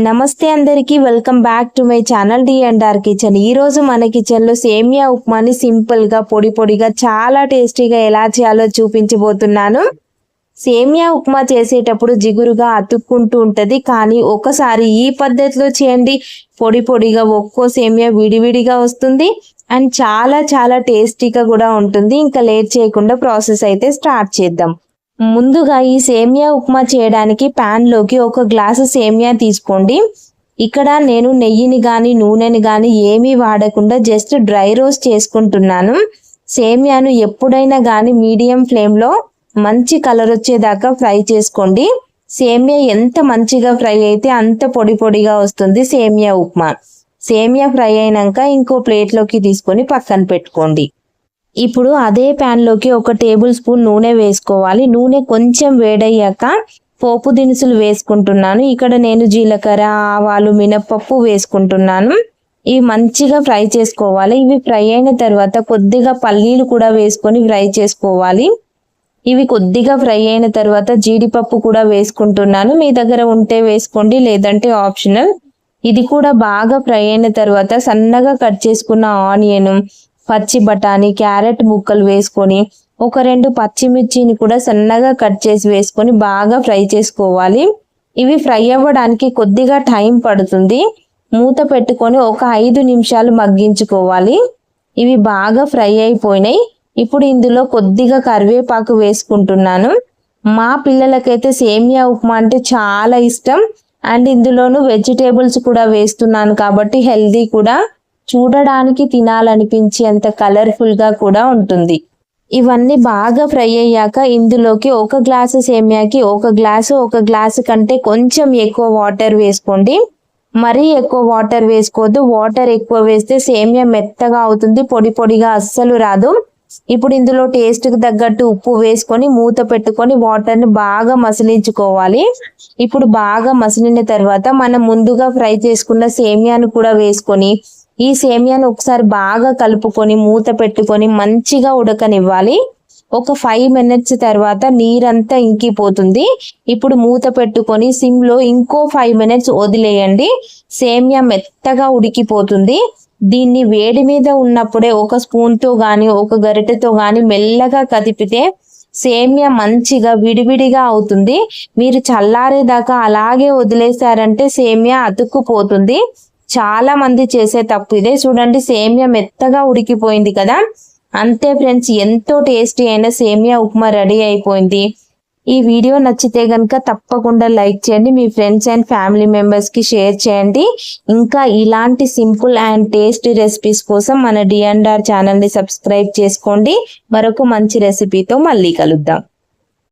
నమస్తే అందరికీ welcome back to my channel D and R kitchen. ఈ రోజు మన కిచెన్ లో సేమియా ఉప్మాని సింపుల్ గా పొడి పొడిగా చాలా టేస్టీగా ఎలా చేయాలో చూపించబోతున్నాను। సేమియా ఉప్మా చేసేటప్పుడు జిగురుగా అతుక్కుంటూ ఉంటది, కానీ ఒకసారి ఈ పద్ధతిలో చేయండి, పొడి పొడిగా ఒక్కో సేమియా విడివిడిగా వస్తుంది అండ్ చాలా చాలా టేస్టీగా కూడా ఉంటుంది। ఇంకా లేట్ చేయకుండా ప్రాసెస్ అయితే స్టార్ట్ చేద్దాం। ముందుగా ఈ సేమియా ఉప్మా చేయడానికి పాన్ లోకి ఒక గ్లాసు సేమియా తీసుకోండి। ఇక్కడ నేను నెయ్యిని గాని నూనెని గాని ఏమీ వాడకుండా జస్ట్ డ్రై రోస్ట్ చేసుకుంటున్నాను। సేమియాను ఎప్పుడైనా గాని మీడియం ఫ్లేమ్ లో మంచి కలర్ వచ్చేదాకా ఫ్రై చేసుకోండి। సేమియా ఎంత మంచిగా ఫ్రై అయితే అంత పొడి పొడిగా వస్తుంది సేమియా ఉప్మా। సేమియా ఫ్రై అయినాక ఇంకో ప్లేట్ లోకి తీసుకొని పక్కన పెట్టుకోండి। ఇప్పుడు అదే ప్యాన్ లోకి ఒక టేబుల్ స్పూన్ నూనె వేసుకోవాలి। నూనె కొంచెం వేడయ్యాక పోపు దినుసులు వేసుకుంటున్నాను। ఇక్కడ నేను జీలకర్ర, ఆవాలు, మినపప్పు వేసుకుంటున్నాను। ఇవి మంచిగా ఫ్రై చేసుకోవాలి। ఇవి ఫ్రై అయిన తర్వాత కొద్దిగా పల్లీలు కూడా వేసుకొని ఫ్రై చేసుకోవాలి। ఇవి కొద్దిగా ఫ్రై అయిన తర్వాత జీడిపప్పు కూడా వేసుకుంటున్నాను। మీ దగ్గర ఉంటే వేసుకోండి, లేదంటే ఆప్షనల్। ఇది కూడా బాగా ఫ్రై అయిన తర్వాత సన్నగా కట్ చేసుకున్న ఆనియన్, పచ్చి బఠానీ, క్యారెట్ ముక్కలు వేసుకొని ఒక 2 పచ్చిమిర్చిని కూడా సన్నగా కట్ చేసి వేసుకొని బాగా ఫ్రై చేసుకోవాలి। ఇవి ఫ్రై అవ్వడానికి కొద్దిగా టైం పడుతుంది। మూత పెట్టుకొని ఒక 5 నిమిషాలు మగ్గించుకోవాలి। ఇవి బాగా ఫ్రై అయిపోయినాయి। ఇప్పుడు ఇందులో కొద్దిగా కరివేపాకు వేసుకుంటున్నాను। మా పిల్లలకైతే సేమియా ఉప్మా అంటే చాలా ఇష్టం అండ్ ఇందులోను వెజిటేబుల్స్ కూడా వేస్తున్నాను కాబట్టి హెల్దీ కూడా, చూడడానికి తినాలనిపించేంత కలర్ఫుల్ గా కూడా ఉంటుంది। ఇవన్నీ బాగా ఫ్రై అయ్యాక ఇందులోకి ఒక గ్లాసు సేమియాకి ఒక గ్లాసు కంటే కొంచెం ఎక్కువ వాటర్ వేసుకోండి। మరీ ఎక్కువ వాటర్ వేసుకోవద్దు, వాటర్ ఎక్కువ వేస్తే సేమియా మెత్తగా అవుతుంది, పొడి పొడిగా అస్సలు రాదు। ఇప్పుడు ఇందులో టేస్ట్ కి తగ్గట్టు ఉప్పు వేసుకొని మూత పెట్టుకొని వాటర్ ని బాగా మసిలించుకోవాలి। ఇప్పుడు బాగా మసిలిన తర్వాత మనం ముందుగా ఫ్రై చేసుకున్న సేమియాను కూడా వేసుకొని ఈ సేమియాను ఒకసారి బాగా కలుపుకొని మూత పెట్టుకొని మంచిగా ఉడకనివ్వాలి। ఒక 5 మినిట్స్ తర్వాత నీరంతా ఇంకిపోతుంది। ఇప్పుడు మూత పెట్టుకొని సిమ్ లో ఇంకో 5 మినిట్స్ వదిలేయండి, సేమియా మెత్తగా ఉడికిపోతుంది। దీన్ని వేడి మీద ఉన్నప్పుడే ఒక స్పూన్ తో గాని ఒక గరిటెతో గాని మెల్లగా కదిపితే సేమియా మంచిగా విడివిడిగా అవుతుంది। మీరు చల్లారేదాకా అలాగే వదిలేశారంటే సేమియా అతుక్కుపోతుంది। చాలా మంది చేసే తప్పు ఇదే। చూడండి, సేమియా మెత్తగా ఉడికిపోయింది కదా, అంతే ఫ్రెండ్స్, ఎంతో టేస్టీ అయిన సేమియా ఉప్మా రెడీ అయిపోయింది। ఈ వీడియో నచ్చితే గనుక తప్పకుండా లైక్ చేయండి, మీ ఫ్రెండ్స్ అండ్ ఫ్యామిలీ మెంబర్స్ కి షేర్ చేయండి। ఇంకా ఇలాంటి సింపుల్ అండ్ టేస్టీ రెసిపీస్ కోసం మన డి&ఆర్ ఛానల్ ని సబ్స్క్రైబ్ చేసుకోండి। మరొక మంచి రెసిపీతో మళ్ళీ కలుద్దాం।